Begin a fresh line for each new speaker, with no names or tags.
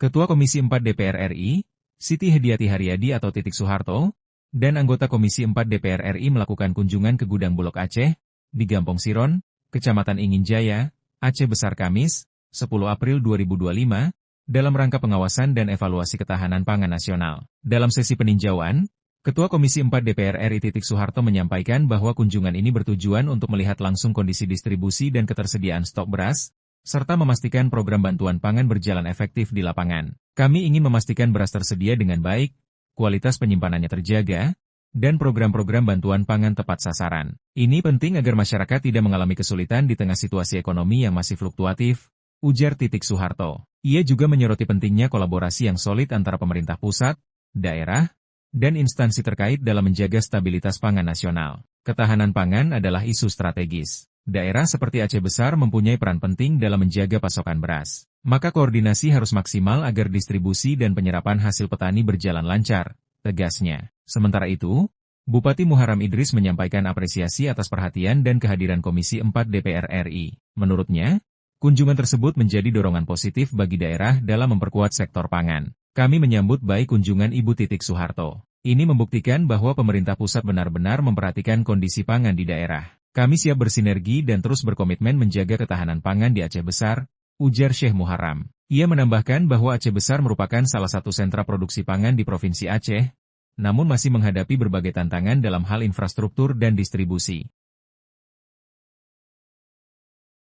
Ketua Komisi 4 DPR RI, Siti Hediati Haryadi atau Titik Soeharto, dan anggota Komisi 4 DPR RI melakukan kunjungan ke gudang Bulog Aceh, di Gampong Siron, Kecamatan Ingin Jaya, Aceh Besar Kamis, 10 April 2025, dalam rangka pengawasan dan evaluasi ketahanan pangan nasional. Dalam sesi peninjauan, Ketua Komisi 4 DPR RI Titik Soeharto menyampaikan bahwa kunjungan ini bertujuan untuk melihat langsung kondisi distribusi dan ketersediaan stok beras, serta memastikan program bantuan pangan berjalan efektif di lapangan. Kami ingin memastikan beras tersedia dengan baik, kualitas penyimpanannya terjaga, dan program-program bantuan pangan tepat sasaran. Ini penting agar masyarakat tidak mengalami kesulitan di tengah situasi ekonomi yang masih fluktuatif, ujar Titik Soeharto. Ia juga menyoroti pentingnya kolaborasi yang solid antara pemerintah pusat, daerah, dan instansi terkait dalam menjaga stabilitas pangan nasional. Ketahanan pangan adalah isu strategis. Daerah seperti Aceh Besar mempunyai peran penting dalam menjaga pasokan beras. Maka koordinasi harus maksimal agar distribusi dan penyerapan hasil petani berjalan lancar, tegasnya. Sementara itu, Bupati Muharram Idris menyampaikan apresiasi atas perhatian dan kehadiran Komisi 4 DPR RI. Menurutnya, kunjungan tersebut menjadi dorongan positif bagi daerah dalam memperkuat sektor pangan. Kami menyambut baik kunjungan Ibu Titik Soeharto. Ini membuktikan bahwa pemerintah pusat benar-benar memperhatikan kondisi pangan di daerah. Kami siap bersinergi dan terus berkomitmen menjaga ketahanan pangan di Aceh Besar, ujar Syekh Muharram. Ia menambahkan bahwa Aceh Besar merupakan salah satu sentra produksi pangan di Provinsi Aceh, namun masih menghadapi berbagai tantangan dalam hal infrastruktur dan distribusi.